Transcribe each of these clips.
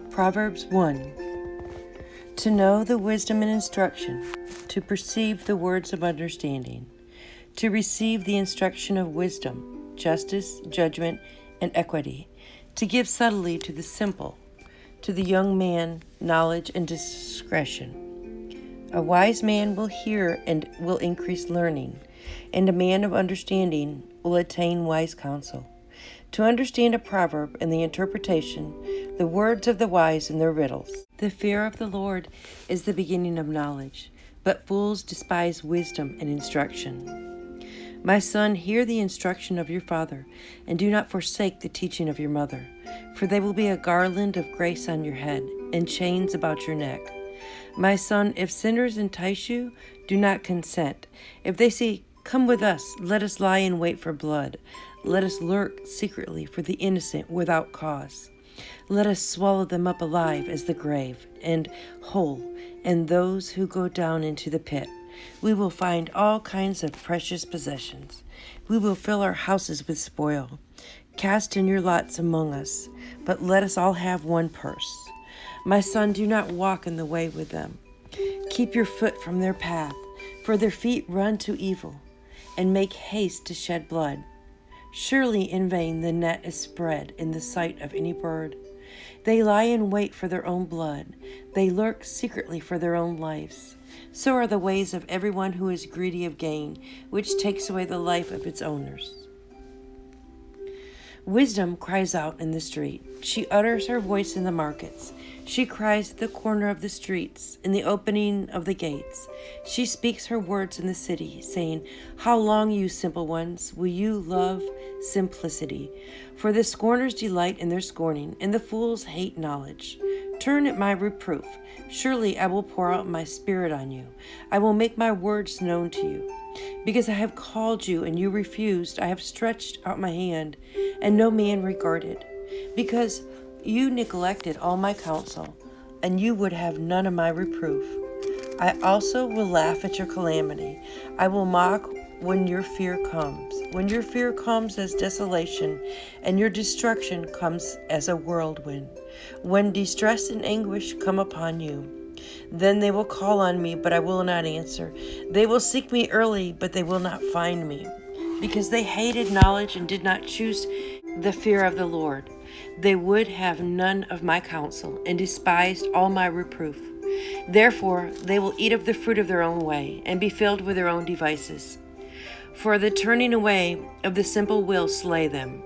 Proverbs 1. To know the wisdom and instruction, to perceive the words of understanding, to receive the instruction of wisdom, justice, judgment, and equity, to give subtly to the simple, to the young man knowledge and discretion. A wise man will hear and will increase learning, and a man of understanding will attain wise counsel. To understand a proverb and the interpretation, the words of the wise and their riddles. The fear of the Lord is the beginning of knowledge, but fools despise wisdom and instruction. My son, hear the instruction of your father, and do not forsake the teaching of your mother, for they will be a garland of grace on your head and chains about your neck. My son, if sinners entice you, do not consent. If they say, "Come with us, let us lie in wait for blood. Let us lurk secretly for the innocent without cause. Let us swallow them up alive as the grave, and whole, and those who go down into the pit. We will find all kinds of precious possessions. We will fill our houses with spoil. Cast in your lots among us, but let us all have one purse. My son, do not walk in the way with them. Keep your foot from their path, for their feet run to evil, and make haste to shed blood. Surely in vain the net is spread in the sight of any bird. They lie in wait for their own blood. They lurk secretly for their own lives. So are the ways of everyone who is greedy of gain, which takes away the life of its owners. Wisdom cries out in the street. She utters her voice in the markets. She cries at the corner of the streets, in the opening of the gates. She speaks her words in the city, saying, "How long, you simple ones, will you love simplicity? For the scorners delight in their scorning, and the fools hate knowledge. Turn at my reproof. Surely I will pour out my spirit on you. I will make my words known to you. Because I have called you and you refused, I have stretched out my hand, and no man regarded. Because you neglected all my counsel, and you would have none of my reproof. I also will laugh at your calamity. I will mock when your fear comes. When your fear comes as desolation, and your destruction comes as a whirlwind. When distress and anguish come upon you, then they will call on me, but I will not answer. They will seek me early, but they will not find me. Because they hated knowledge and did not choose the fear of the Lord. They would have none of my counsel and despised all my reproof. Therefore, they will eat of the fruit of their own way and be filled with their own devices. For the turning away of the simple will slay them,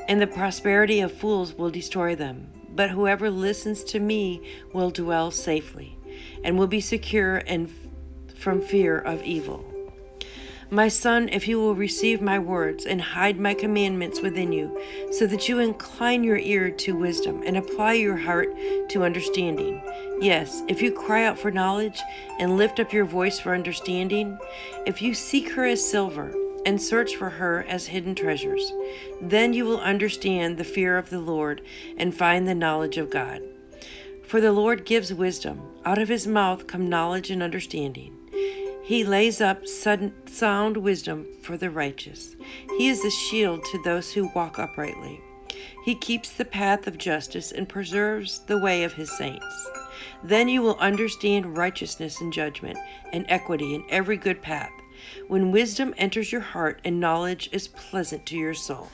and the prosperity of fools will destroy them. But whoever listens to me will dwell safely, and will be secure and from fear of evil. My son, if you will receive my words and hide my commandments within you, so that you incline your ear to wisdom and apply your heart to understanding. Yes, if you cry out for knowledge and lift up your voice for understanding, if you seek her as silver and search for her as hidden treasures, then you will understand the fear of the Lord and find the knowledge of God. For the Lord gives wisdom. Out of his mouth come knowledge and understanding. He lays up sound wisdom for the righteous. He is a shield to those who walk uprightly. He keeps the path of justice and preserves the way of his saints. Then you will understand righteousness and judgment and equity in every good path, when wisdom enters your heart and knowledge is pleasant to your soul.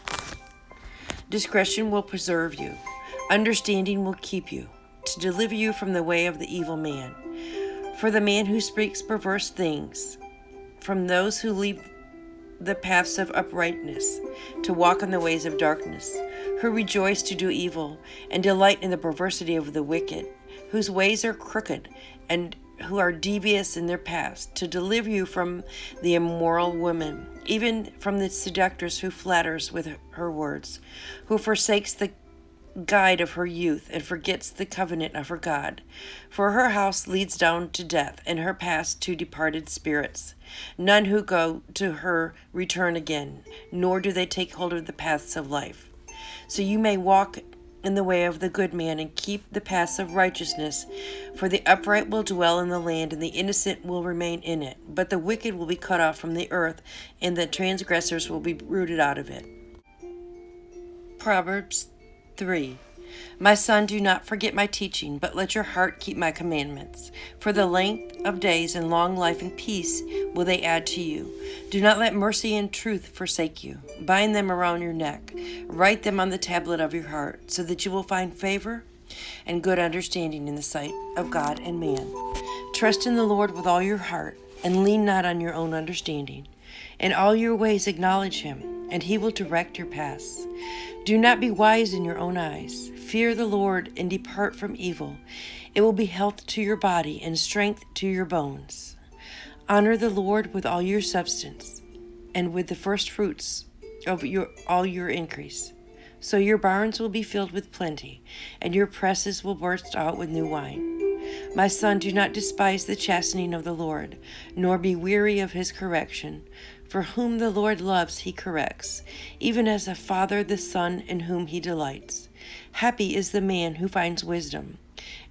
Discretion will preserve you. Understanding will keep you, to deliver you from the way of the evil man. For the man who speaks perverse things, from those who leave the paths of uprightness, to walk in the ways of darkness, who rejoice to do evil, and delight in the perversity of the wicked, whose ways are crooked, and who are devious in their paths, to deliver you from the immoral woman, even from the seductress who flatters with her words, who forsakes the guide of her youth and forgets the covenant of her God. For her house leads down to death, and her paths to departed spirits. None who go to her return again, nor do they take hold of the paths of life. So you may walk in the way of the good man and keep the paths of righteousness. For the upright will dwell in the land, and the innocent will remain in it. But the wicked will be cut off from the earth, and the transgressors will be rooted out of it. Proverbs 3. My son, do not forget my teaching, but let your heart keep my commandments. For the length of days and long life and peace will they add to you. Do not let mercy and truth forsake you. Bind them around your neck. Write them on the tablet of your heart, so that you will find favor and good understanding in the sight of God and man. Trust in the Lord with all your heart, and lean not on your own understanding. In all your ways acknowledge him, and he will direct your paths. Do not be wise in your own eyes. Fear the Lord and depart from evil. It will be health to your body and strength to your bones. Honor the Lord with all your substance and with the first fruits of all your increase. So your barns will be filled with plenty, and your presses will burst out with new wine. My son, do not despise the chastening of the Lord, nor be weary of his correction. For whom the Lord loves, he corrects, even as a father the son in whom he delights. Happy is the man who finds wisdom,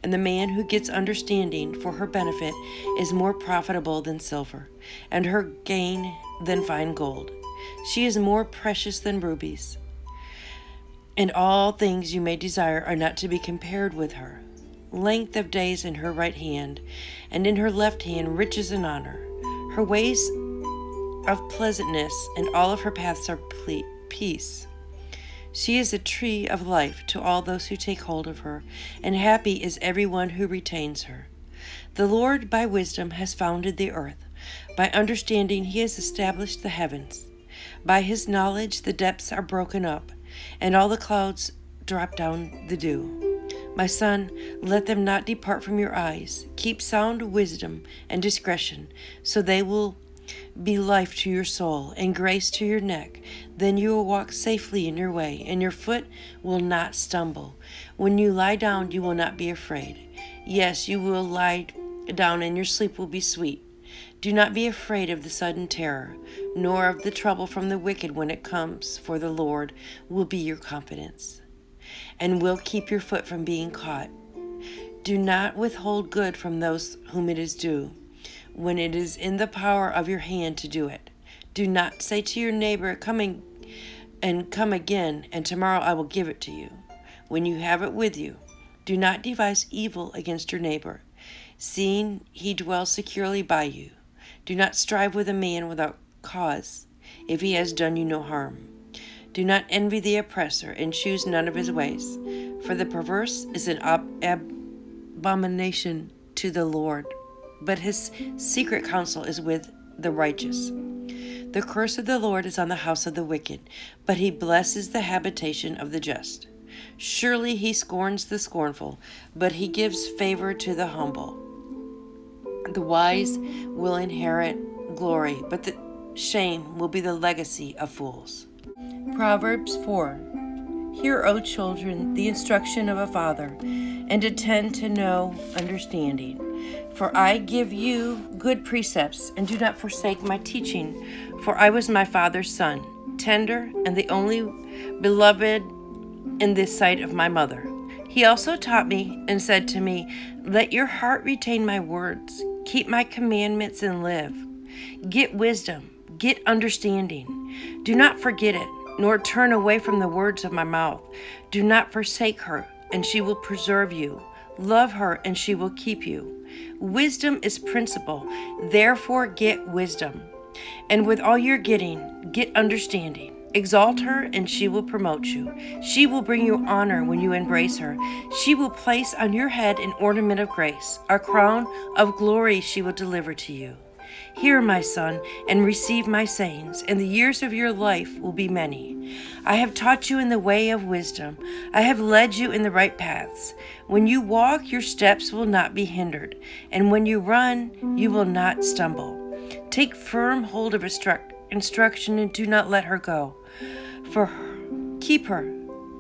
and the man who gets understanding, for her benefit is more profitable than silver, and her gain than fine gold. She is more precious than rubies, and all things you may desire are not to be compared with her. Length of days in her right hand, and in her left hand riches and honor. Her ways of pleasantness, and all of her paths are peace. She is a tree of life to all those who take hold of her, and happy is everyone who retains her. The Lord by wisdom has founded the earth. By understanding he has established the heavens. By his knowledge the depths are broken up, and all the clouds drop down the dew. My son, let them not depart from your eyes. Keep sound wisdom and discretion, so they will be life to your soul and grace to your neck. Then you will walk safely in your way, and your foot will not stumble. When you lie down, you will not be afraid. Yes, you will lie down, and your sleep will be sweet. Do not be afraid of the sudden terror, nor of the trouble from the wicked when it comes, for the Lord will be your confidence, and will keep your foot from being caught. Do not withhold good from those whom it is due, when it is in the power of your hand to do it. Do not say to your neighbor, come again, and tomorrow I will give it to you. When you have it with you, do not devise evil against your neighbor, seeing he dwells securely by you. Do not strive with a man without cause, if he has done you no harm. Do not envy the oppressor, and choose none of his ways, for the perverse is an abomination to the Lord, but his secret counsel is with the righteous. The curse of the Lord is on the house of the wicked, but he blesses the habitation of the just. Surely he scorns the scornful, but he gives favor to the humble. The wise will inherit glory, but the shame will be the legacy of fools. Proverbs 4. Hear, O children, the instruction of a father, and attend to know understanding. For I give you good precepts, and do not forsake my teaching. For I was my father's son, tender and the only beloved in the sight of my mother. He also taught me and said to me, let your heart retain my words. Keep my commandments and live. Get wisdom, get understanding. Do not forget it, nor turn away from the words of my mouth. Do not forsake her, and she will preserve you. Love her, and she will keep you. Wisdom is principal, therefore get wisdom. And with all your getting, get understanding. Exalt her, and she will promote you. She will bring you honor when you embrace her. She will place on your head an ornament of grace. A crown of glory she will deliver to you. Hear, my son, and receive my sayings, and the years of your life will be many. I have taught you in the way of wisdom. I have led you in the right paths. When you walk, your steps will not be hindered, and when you run, you will not stumble. Take firm hold of instruction, and do not let her go. Keep her,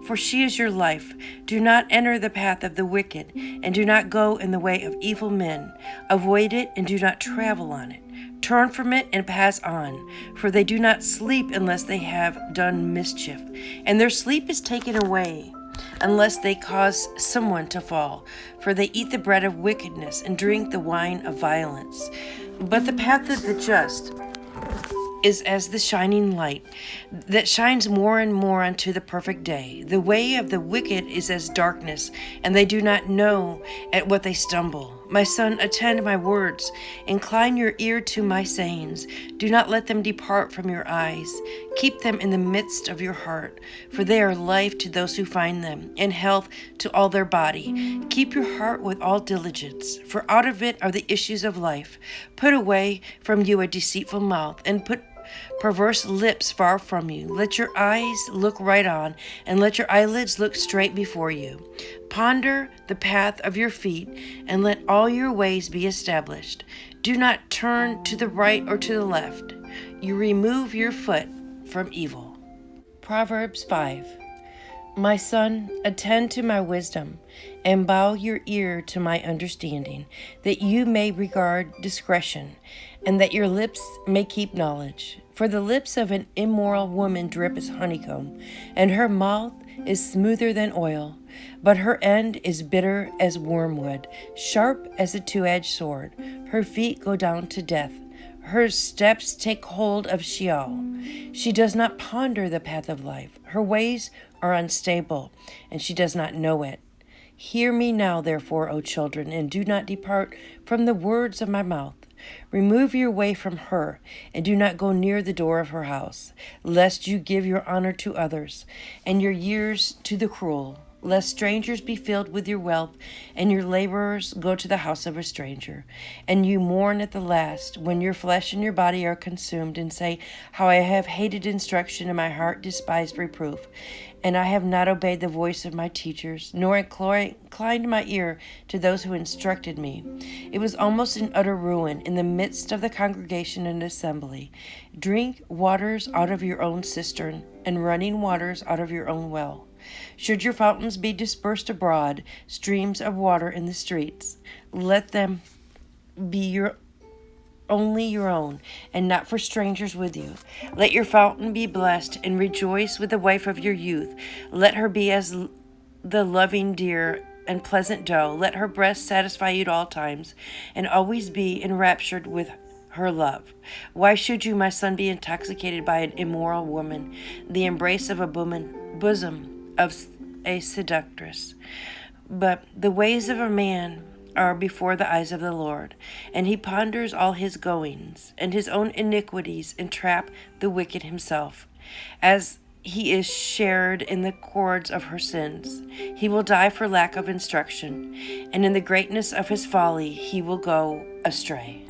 for she is your life. Do not enter the path of the wicked, and do not go in the way of evil men. Avoid it, and do not travel on it. Turn from it and pass on, for they do not sleep unless they have done mischief, and their sleep is taken away unless they cause someone to fall, for they eat the bread of wickedness and drink the wine of violence. But the path of the just is as the shining light that shines more and more unto the perfect day. The way of the wicked is as darkness, and they do not know at what they stumble. My son, attend my words. Incline your ear to my sayings. Do not let them depart from your eyes. Keep them in the midst of your heart, for they are life to those who find them, and health to all their body. Keep your heart with all diligence, for out of it are the issues of life. Put away from you a deceitful mouth, and put perverse lips far from you. Let your eyes look right on, and let your eyelids look straight before you. Ponder the path of your feet, and let all your ways be established. Do not turn to the right or to the left. You remove your foot from evil. Proverbs 5. My son, attend to my wisdom, and bow your ear to my understanding, that you may regard discretion, and that your lips may keep knowledge. For the lips of an immoral woman drip as honeycomb, and her mouth is smoother than oil, but her end is bitter as wormwood, sharp as a two-edged sword. Her feet go down to death. Her steps take hold of Sheol. She does not ponder the path of life. Her ways are unstable, and she does not know it. Hear me now, therefore, O children, and do not depart from the words of my mouth. Remove your way from her, and do not go near the door of her house, lest you give your honor to others, and your years to the cruel. Lest strangers be filled with your wealth, and your laborers go to the house of a stranger. And you mourn at the last, when your flesh and your body are consumed, and say, how I have hated instruction, and my heart despised reproof. And I have not obeyed the voice of my teachers, nor inclined my ear to those who instructed me. It was almost in utter ruin in the midst of the congregation and assembly. Drink waters out of your own cistern, and running waters out of your own well. Should your fountains be dispersed abroad, streams of water in the streets, let them be only your own, and not for strangers with you. Let your fountain be blessed, and rejoice with the wife of your youth. Let her be as the loving deer and pleasant doe. Let her breast satisfy you at all times, and always be enraptured with her love. Why should you, my son, be intoxicated by an immoral woman, the embrace of a bosom of a seductress? But the ways of a man are before the eyes of the Lord, and he ponders all his goings, and his own iniquities entrap the wicked himself. As he is shared in the cords of her sins, he will die for lack of instruction, and in the greatness of his folly he will go astray.